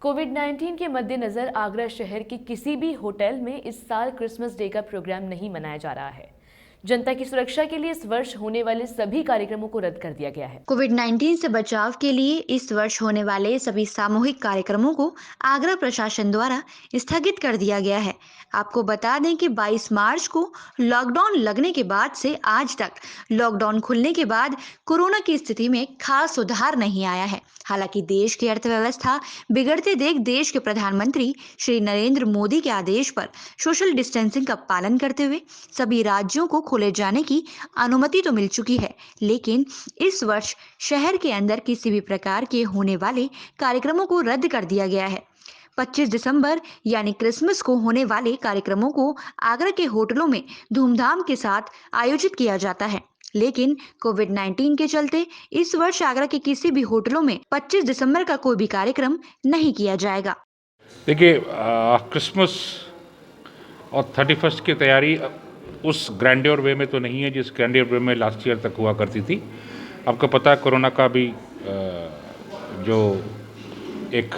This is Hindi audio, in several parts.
कोविड-19 के मद्देनजर आगरा शहर के किसी भी होटल में इस साल क्रिसमस डे का प्रोग्राम नहीं मनाया जा रहा है। जनता की सुरक्षा के लिए इस वर्ष होने वाले सभी कार्यक्रमों को रद्द कर दिया गया है। कोविड-19 से बचाव के लिए इस वर्ष होने वाले सभी सामूहिक कार्यक्रमों को आगरा प्रशासन द्वारा स्थगित कर दिया गया है। आपको बता दें कि 22 मार्च को लॉकडाउन लगने के बाद से आज तक लॉकडाउन खुलने के बाद कोरोना की स्थिति में खास सुधार नहीं आया है। हालांकि देश की अर्थव्यवस्था बिगड़ते देख देश के प्रधानमंत्री श्री नरेंद्र मोदी के आदेश पर सोशल डिस्टेंसिंग का पालन करते हुए सभी राज्यों को खोले जाने की अनुमति तो मिल चुकी है, लेकिन इस वर्ष शहर के अंदर किसी भी प्रकार के होने वाले कार्यक्रमों को रद्द कर दिया गया है। 25 दिसंबर यानी क्रिसमस को होने वाले कार्यक्रमों को आगरा के होटलों में धूमधाम के साथ आयोजित किया जाता है, लेकिन कोविड-19 के चलते इस वर्ष आगरा के किसी भी होटलों में 25 दिसंबर का कोई भी कार्यक्रम नहीं किया जाएगा। देखिए, क्रिसमस और 31st की तैयारी उस ग्रैंडियर वे में तो नहीं है जिस ग्रैंडियर वे में लास्ट ईयर तक हुआ करती थी। आपको पता है कोरोना का भी जो एक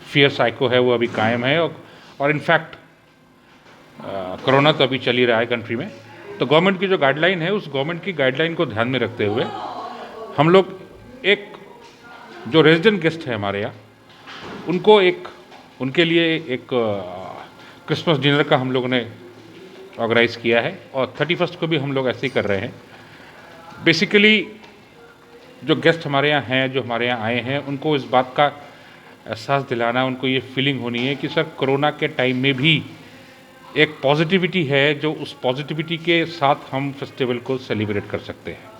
फियर साइको है वो अभी कायम है और इनफैक्ट कोरोना तो अभी चल ही रहा है कंट्री में। तो गवर्नमेंट की जो गाइडलाइन है उस गवर्नमेंट की गाइडलाइन को ध्यान में रखते हुए हम लोग एक जो रेजिडेंट गेस्ट है हमारे यहाँ उनके लिए एक क्रिसमस डिनर का हम लोगों ने ऑर्गेनाइज़ किया है और 31st को भी हम लोग ऐसे ही कर रहे हैं। बेसिकली जो गेस्ट हमारे यहाँ हैं, जो हमारे यहाँ आए हैं, उनको इस बात का एहसास दिलाना, उनको ये फीलिंग होनी है कि सर कोरोना के टाइम में भी एक पॉजिटिविटी है, जो उस पॉजिटिविटी के साथ हम फेस्टिवल को सेलिब्रेट कर सकते हैं।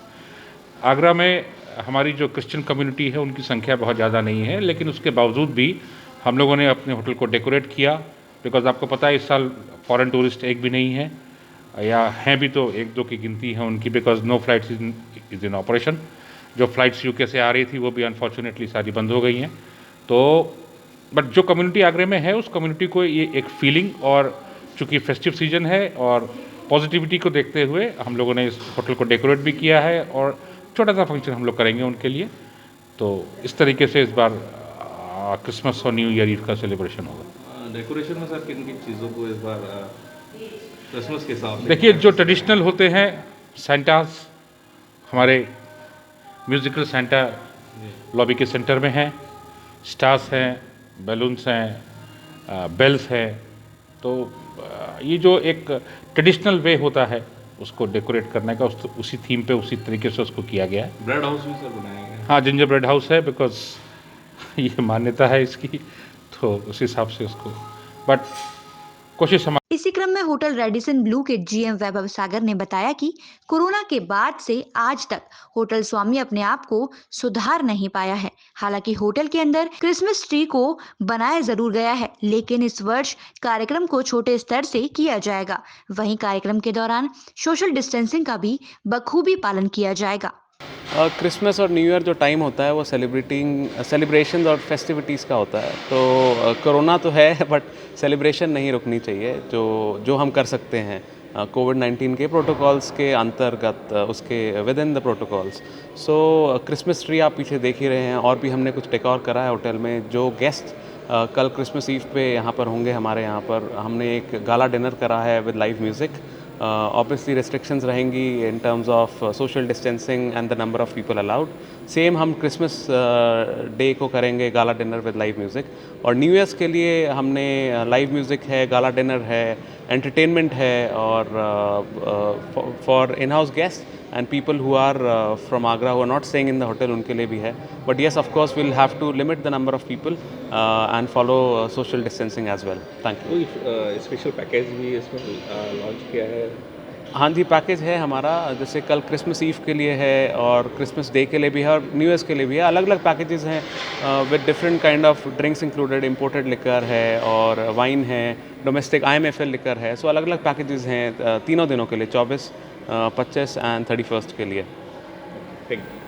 आगरा में हमारी जो क्रिश्चियन कम्युनिटी है उनकी संख्या बहुत ज़्यादा नहीं है, लेकिन उसके बावजूद भी हम लोगों ने अपने होटल को डेकोरेट किया। बिकॉज आपको पता है इस साल फॉरेन टूरिस्ट एक भी नहीं है, या हैं भी तो एक दो की गिनती है उनकी, because no flights is in operation. जो फ्लाइट्स यूके से आ रही थी वो भी अनफॉर्चुनेटली सारी बंद हो गई हैं। तो बट जो कम्युनिटी आगरे में है उस कम्युनिटी को ये एक फीलिंग, और चूँकि फेस्टिव सीजन है और पॉजिटिविटी को देखते हुए हम लोगों ने इस होटल को डेकोरेट भी किया है और छोटा सा फंक्शन हम लोग करेंगे उनके लिए। तो इस तरीके से इस बार क्रिसमस और न्यू ईयर ईव का सेलिब्रेशन होगा। डेकोरेशन में सर किन किन चीज़ों को इस बार क्रिसमस के हिसाब से? देखिए, जो ट्रेडिशनल होते हैं सेंटास, हमारे म्यूज़िकल सेंटा लॉबी के सेंटर में हैं, स्टार्स हैं, बैलून्स हैं, बेल्स हैं। तो ये जो एक ट्रेडिशनल वे होता है उसको डेकोरेट करने का, उसी थीम पे उसी तरीके से उसको किया गया है। ब्रेड हाउस भी सर बनाया गया है? हाँ, जिंजर ब्रेड हाउस है, बिकॉज ये मान्यता है इसकी, तो उस हिसाब से उसको बट कोशिश हमारी। इसी क्रम में होटल रेडिसन ब्लू के जीएम वैभव सागर ने बताया कि कोरोना के बाद से आज तक होटल स्वामी अपने आप को सुधार नहीं पाया है। हालांकि होटल के अंदर क्रिसमस ट्री को बनाया जरूर गया है, लेकिन इस वर्ष कार्यक्रम को छोटे स्तर से किया जाएगा। वहीं कार्यक्रम के दौरान सोशल डिस्टेंसिंग का भी बखूबी पालन किया जाएगा। क्रिसमस और न्यू ईयर जो टाइम होता है वो सेलिब्रेशन और फेस्टिविटीज़ का होता है। तो कोरोना तो है बट सेलिब्रेशन नहीं रुकनी चाहिए। जो हम कर सकते हैं कोविड-19 के प्रोटोकॉल्स के अंतर्गत, उसके with in the protocols. So Christmas tree आप पीछे देख ही रहे हैं, और भी हमने कुछ डेकोर करा है होटल में। जो गेस्ट कल क्रिसमस ईव पे यहाँ पर होंगे हमारे यहाँ पर, हमने एक गाला डिनर करा है with live music. Obviously restrictions रहेंगी in terms of social distancing and the number of people allowed. Same हम क्रिसमस डे को करेंगे gala dinner with live music, और न्यू ईयर्स के लिए हमने लाइव म्यूज़िक है, गाला डिनर है, एंटरटेनमेंट है, और for in house guest and people who are from Agra who are not staying in the hotel उनके लिए भी है। But yes, of course we'll have to limit the number of people and follow social distancing as well. Thank you। कोई स्पेशल पैकेज भी इसमें लॉन्च किया है? हाँ जी, पैकेज है हमारा। जैसे कल क्रिसमस ईव के लिए है और क्रिसमस डे के लिए भी है और न्यू ईयर्स के लिए भी है। अलग अलग पैकेजेस हैं with different kind of drinks included. Imported liquor है और वाइन है, डोमेस्टिक IMFL लिकर है। सो अलग अलग पैकेजेस हैं तीनों दिनों के लिए, 24, 25 एंड 31st के लिए। Thank you.